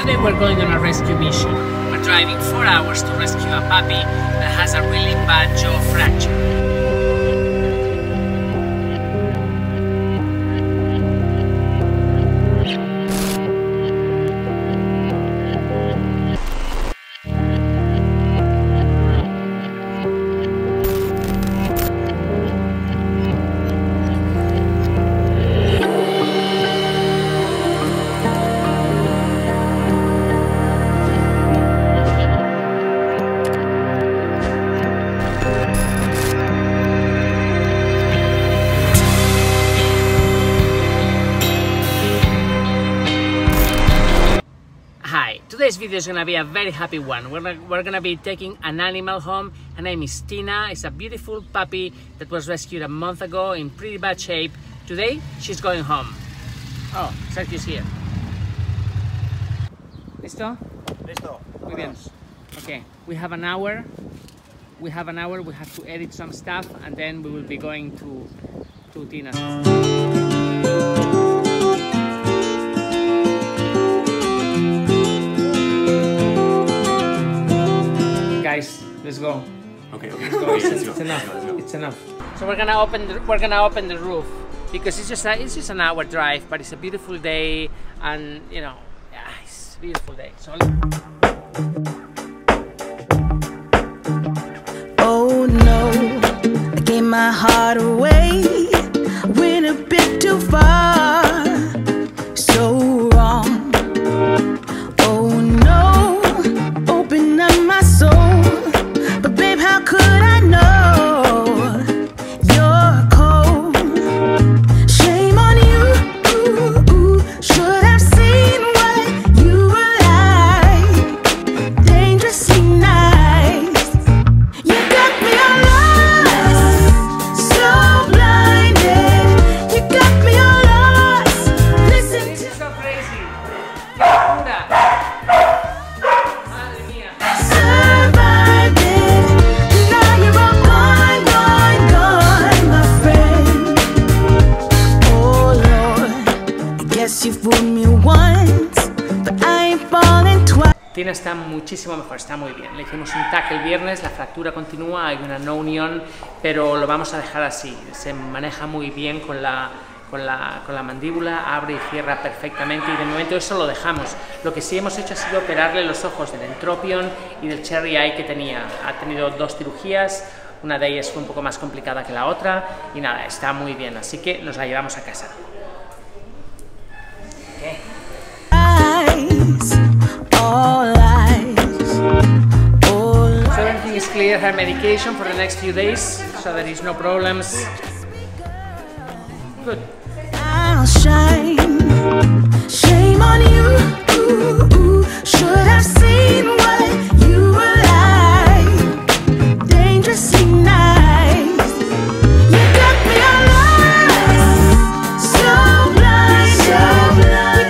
Today we're going on a rescue mission. We're driving 4 hours to rescue a puppy that has a really bad jaw fracture. Today's video is gonna be a very happy one. We're gonna be taking an animal home. Her name is Tina. It's a beautiful puppy that was rescued a month ago in pretty bad shape. Today, she's going home. Oh, Sergio's here. ¿Listo? Listo. Muy bien. Okay, we have an hour. We have to edit some stuff and then we will be going to Tina's home. Guys, let's go. Okay. Let's go. It's enough. It's enough. So we're gonna open the roof because it's just an hour drive, but it's a beautiful day, and you know, yeah, it's a beautiful day. So. Oh no, I gave my heart away. Went a bit too far. So wrong. Oh no, open up my soul. But babe, how could I know you're cold? Shame on you. Should have seen what you were like. Dangerously nice. You got me all lost, so blinded. You got me all lost. Listen This to is so crazy. ¡Qué locura! Madre mía. survived it. Now you're all gone, my friend. Oh Lord, I guess you fooled me once, but I ain't falling twice. Tina está muchísimo mejor, está muy bien. Le hicimos un TAC el viernes, la fractura continúa, hay una no unión, pero lo vamos a dejar así. Se maneja muy bien con la mandíbula, abre y cierra perfectamente y de momento eso lo dejamos. Lo que sí hemos hecho ha sido operarle los ojos del entropion y del cherry eye que tenía. Ha tenido 2 cirugías, una de ellas fue un poco más complicada que la otra y nada, está muy bien, así que nos la llevamos a casa. Okay. All lies. So everything is clear, her medication for the next few days, so there is no problems. Good. I'll shine. Shame on you. Should have seen what you were like. Dangerously nice. You got me all lost, so blind. You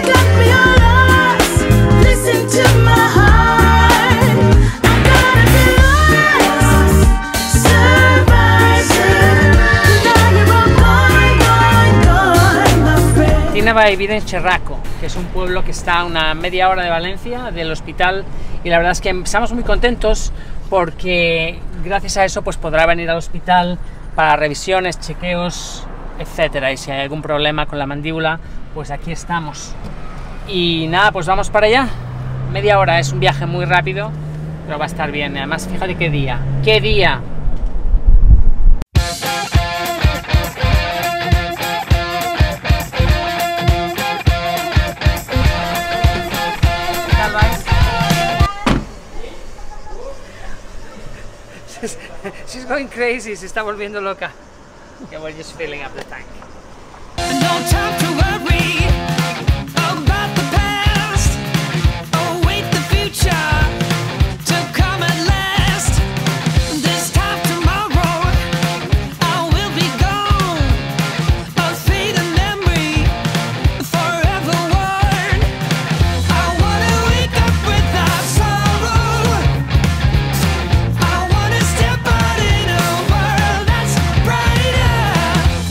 got me all lost. Listen to my heart. I gotta be lost. Survive. Now you're all gone, my friend. Tina va a vivir en Cherraco, que es un pueblo que está a una media hora de Valencia, del hospital, y la verdad es que estamos muy contentos porque gracias a eso pues podrá venir al hospital para revisiones, chequeos, etcétera, y si hay algún problema con la mandíbula, pues aquí estamos. Y nada, pues vamos para allá. Media hora, es un viaje muy rápido, pero va a estar bien. Además, fíjate qué día. ¡Qué día! She's going crazy, se está volviendo loca. Okay, we're just filling up the tank. No time to worry about the past. Await the future to come at last. This time tomorrow I will be gone. A fading memory, forever worn. I wanna wake up without sorrow. I wanna step out in a world that's brighter.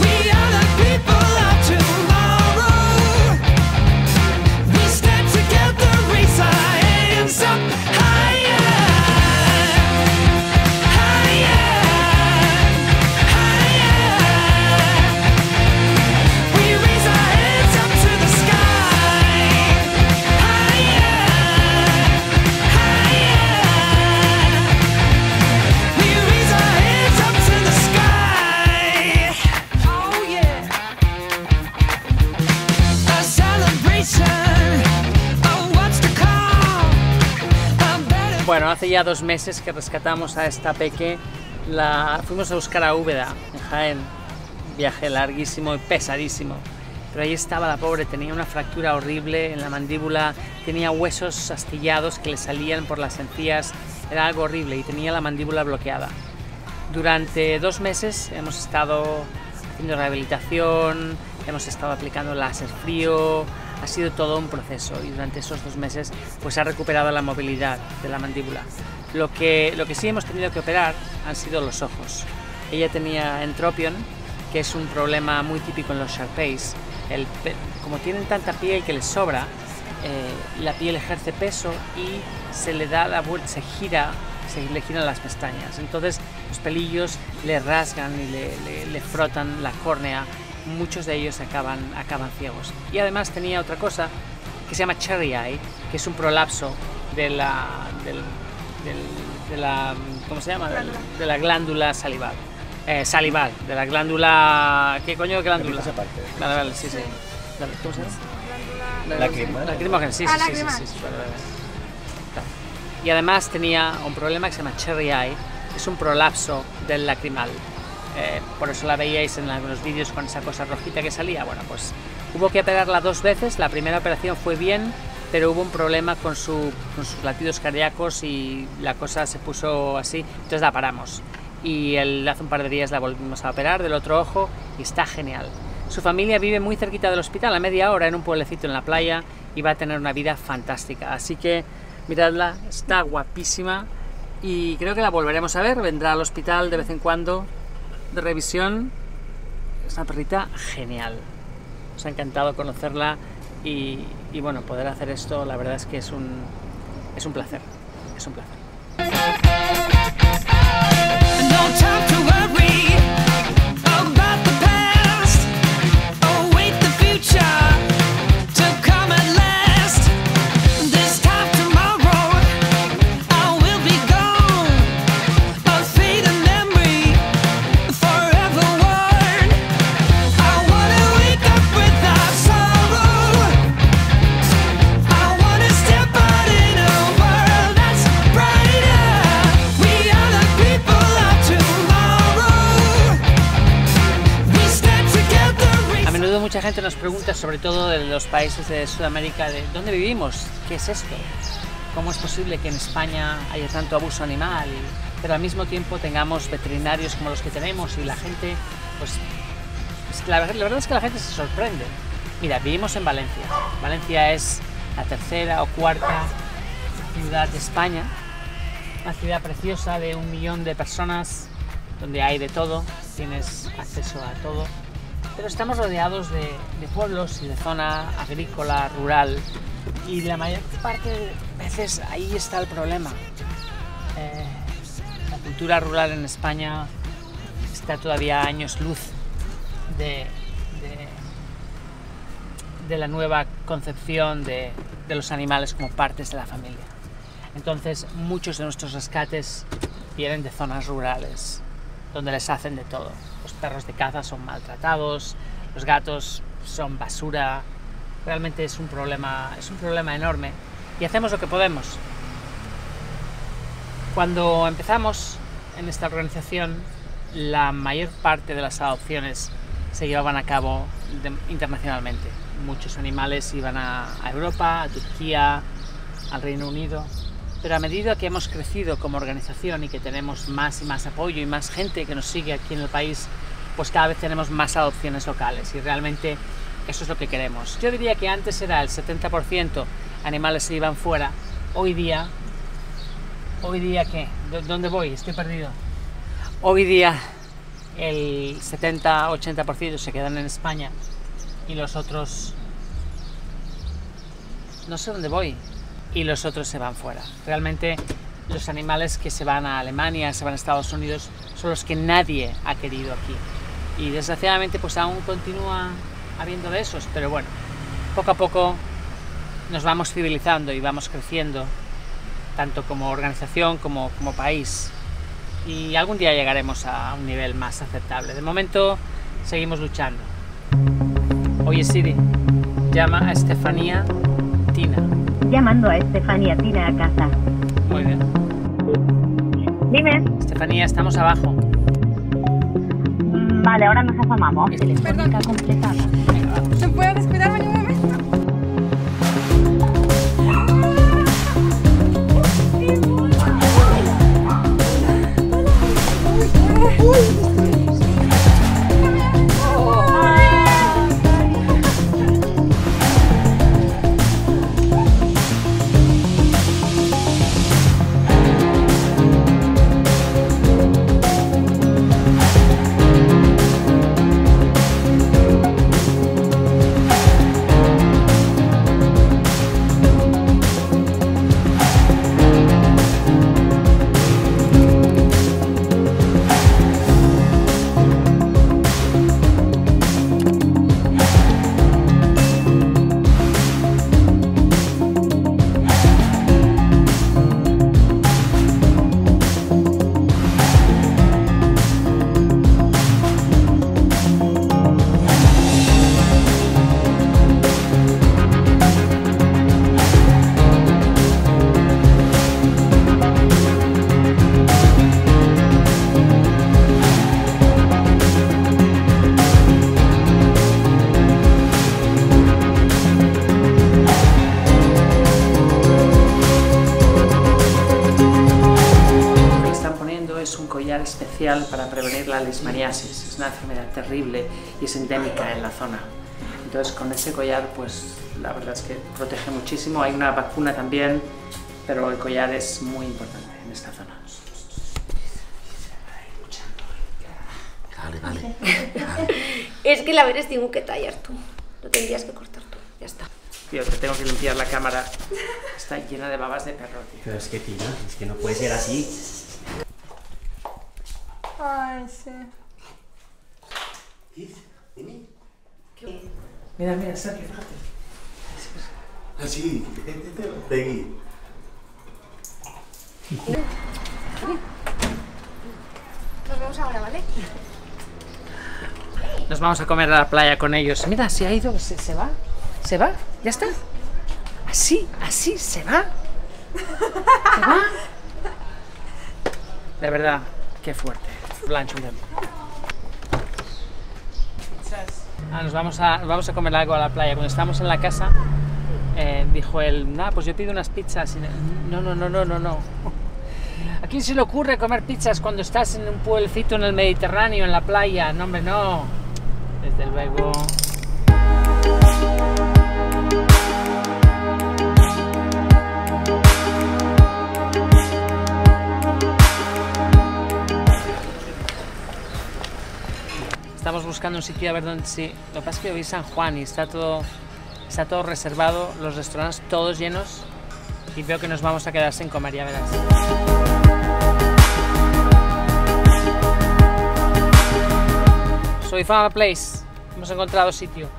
We are the people of tomorrow. Bueno, hace ya 2 meses que rescatamos a esta peque, la fuimos a buscar a Úbeda, en Jaén, un viaje larguísimo y pesadísimo, pero ahí estaba la pobre, tenía una fractura horrible en la mandíbula, tenía huesos astillados que le salían por las encías, era algo horrible y tenía la mandíbula bloqueada. Durante 2 meses hemos estado haciendo rehabilitación, hemos estado aplicando láser frío, ha sido todo un proceso y durante esos 2 meses pues ha recuperado la movilidad de la mandíbula. Lo que sí hemos tenido que operar han sido los ojos. Ella tenía entropion, que es un problema muy típico en los Sharpeis. Como tienen tanta piel que les sobra, la piel ejerce peso y se le da la vuelta, se le giran las pestañas. Entonces los pelillos le rasgan y le frotan la córnea. Muchos de ellos acaban ciegos. Y además tenía otra cosa que se llama cherry eye, que es un prolapso de la ¿cómo se llama? De la glándula salival. Salival, de la glándula... ¿Qué coño de glándula? Vale, sí. ¿Cómo se llama? Lacrimógena, sí. Vale. Y además tenía un problema que se llama cherry eye, es un prolapso del lacrimal. Por eso la veíais en algunos vídeos con esa cosa rojita que salía. Bueno, pues hubo que operarla 2 veces. La primera operación fue bien, pero hubo un problema con sus latidos cardíacos y la cosa se puso así, entonces la paramos. Y hace un par de días la volvimos a operar del otro ojo y está genial. Su familia vive muy cerquita del hospital, a media hora, en un pueblecito en la playa, y va a tener una vida fantástica. Así que miradla, está guapísima y creo que la volveremos a ver. Vendrá al hospital de vez en cuando de revisión. Es una perrita genial. Nos ha encantado conocerla y bueno, poder hacer esto, la verdad es que es un placer. Es un placer. Mucha gente nos pregunta, sobre todo de los países de Sudamérica, de dónde vivimos, qué es esto, cómo es posible que en España haya tanto abuso animal, pero al mismo tiempo tengamos veterinarios como los que tenemos y la gente, pues la verdad es que la gente se sorprende. Mira, vivimos en Valencia. Valencia es la 3ª o 4ª ciudad de España, una ciudad preciosa de 1 millón de personas, donde hay de todo, tienes acceso a todo. Pero estamos rodeados de pueblos y de zona agrícola, rural, y la mayor parte de veces ahí está el problema. La cultura rural en España está todavía a años luz de la nueva concepción de los animales como partes de la familia. Entonces muchos de nuestros rescates vienen de zonas rurales, donde les hacen de todo. Los perros de caza son maltratados, los gatos son basura. Realmente es un problema enorme y hacemos lo que podemos. Cuando empezamos en esta organización, la mayor parte de las adopciones se llevaban a cabo internacionalmente. Muchos animales iban a Europa, a Turquía, al Reino Unido. Pero a medida que hemos crecido como organización y que tenemos más y más apoyo y más gente que nos sigue aquí en el país, pues cada vez tenemos más adopciones locales y realmente eso es lo que queremos. Yo diría que antes era el 70% animales se iban fuera. Hoy día ¿qué? ¿Dónde voy? Estoy perdido. Hoy día el 70-80% se quedan en España y los otros... no sé dónde voy. Y los otros se van fuera. Realmente los animales que se van a Alemania, se van a Estados Unidos, son los que nadie ha querido aquí. Y desgraciadamente pues aún continúa habiendo de esos, pero bueno, poco a poco nos vamos civilizando y vamos creciendo, tanto como organización como país. Y algún día llegaremos a un nivel más aceptable. De momento seguimos luchando. Oye Siri, llama a Estefanía Tina. Llamando a Estefanía Tina a casa. Muy bien. Dime. Estefanía, estamos abajo. Vale, ahora nos asomamos. Telefónica completada. ¿Se puede descuidarme en un momento? Especial para prevenir la leishmaniasis. Es una enfermedad terrible y es endémica en la zona. Entonces con ese collar pues la verdad es que protege muchísimo. Hay una vacuna también, pero el collar es muy importante en esta zona. Vale. Es que la veres tengo que tallar tú. Lo tendrías que cortar tú. Ya está. Tío, te tengo que limpiar la cámara. Está llena de babas de perro, tío. Pero es que, tía, es que no puede ser así. Ay, sí. Mira, Sergio, fíjate. Así, de aquí. Nos vemos ahora, ¿vale? Nos vamos a comer a la playa con ellos. Mira, se ha ido, se va. ¿Se va? ¿Ya está? Así, se va. ¿Se va? De verdad, qué fuerte. Blancho, nos vamos a comer algo a la playa. Cuando estábamos en la casa, dijo él, nada, pues yo pido unas pizzas. No. ¿A quién se le ocurre comer pizzas cuando estás en un pueblecito en el Mediterráneo, en la playa? No, hombre, no. Desde luego. Estamos buscando un sitio a ver dónde sí. Lo que pasa es que hoy es San Juan y está todo reservado, los restaurantes todos llenos y veo que nos vamos a quedar sin comer, ya verás. Soy Fama Place. Hemos encontrado sitio.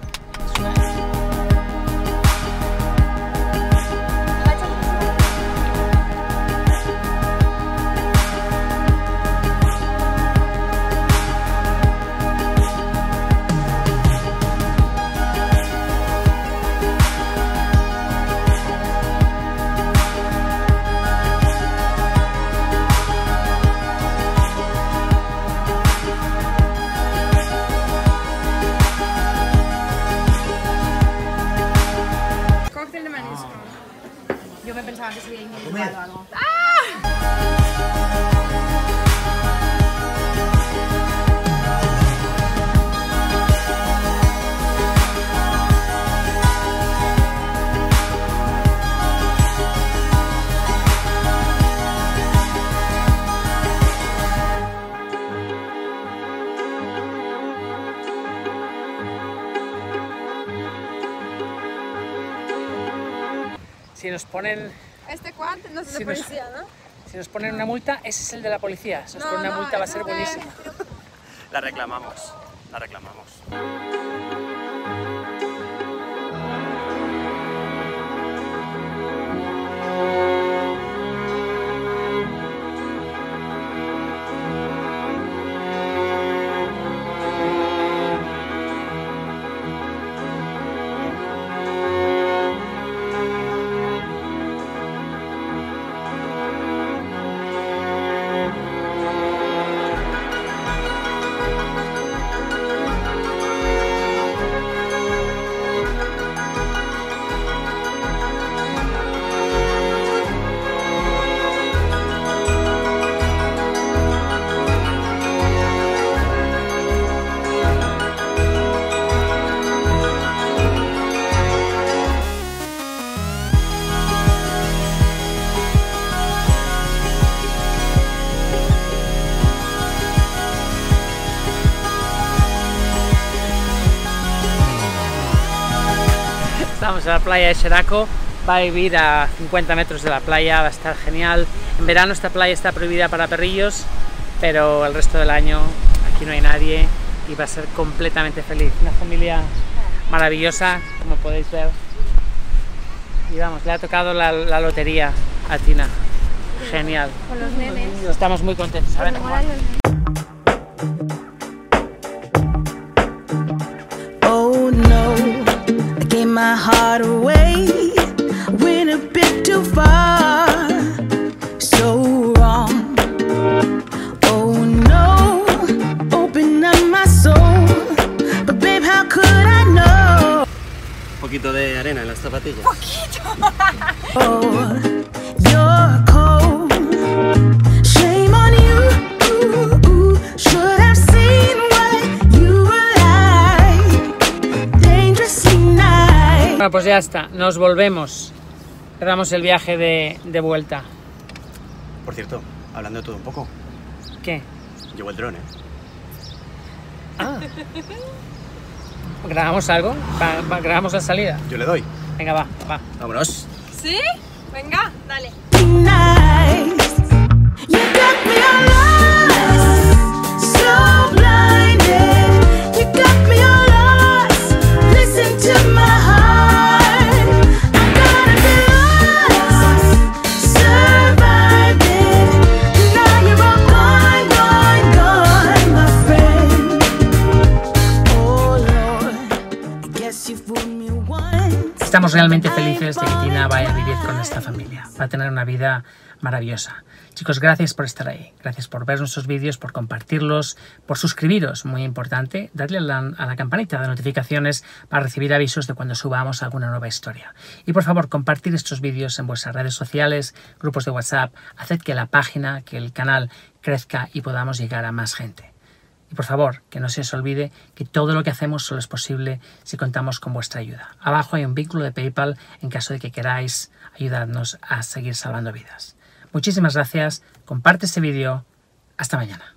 Yo me pensaba que sería individual o algo. Si nos ponen... Este cuarto no es de policía, ¿no? Si nos ponen una multa, ese es el de la policía. Si nos ponen una multa va a ser buenísimo. La reclamamos. Estamos en la playa de Xeraco, va a vivir a 50 metros de la playa, va a estar genial. En verano esta playa está prohibida para perrillos, pero el resto del año aquí no hay nadie y va a ser completamente feliz. Una familia maravillosa, como podéis ver. Y vamos, le ha tocado la lotería a Tina. Genial. Con los nenes. Estamos muy contentos. A ver, Como eran los nenes. Oh no, I gave my heart away, went a bit too far, so wrong. Oh no, open up my soul, but babe, how could I know? Un poquito de arena en las zapatillas. Oh, you're cold, shame on you, should have seen what you were like, dangerously nice. bueno, pues ya está, nos volvemos. Cerramos el viaje de vuelta. Por cierto, hablando de todo un poco, ¿Qué? llevo el dron, ¿eh? Ah. ¿Grabamos algo? ¿Grabamos la salida? Yo le doy. Venga, va. Vámonos. ¿Sí? Venga, dale. Nice. You got me all lost, so blinded. You got me all lost. Listen to my heart. I'm gonna be lost, surviving. Now you're all gone, gone, gone, my friend. Oh Lord, I guess you fooled me once. Estamos realmente felices de que Tina vaya a vivir con esta familia. Va a tener una vida maravillosa. Chicos, gracias por estar ahí. Gracias por ver nuestros vídeos, por compartirlos, por suscribiros, muy importante. Darle a la campanita de notificaciones para recibir avisos de cuando subamos alguna nueva historia. Y por favor, compartir estos vídeos en vuestras redes sociales, grupos de WhatsApp. Haced que la página, que el canal crezca y podamos llegar a más gente. Y por favor, que no se os olvide que todo lo que hacemos solo es posible si contamos con vuestra ayuda. Abajo hay un vínculo de PayPal en caso de que queráis ayudarnos a seguir salvando vidas. Muchísimas gracias, comparte este vídeo, hasta mañana.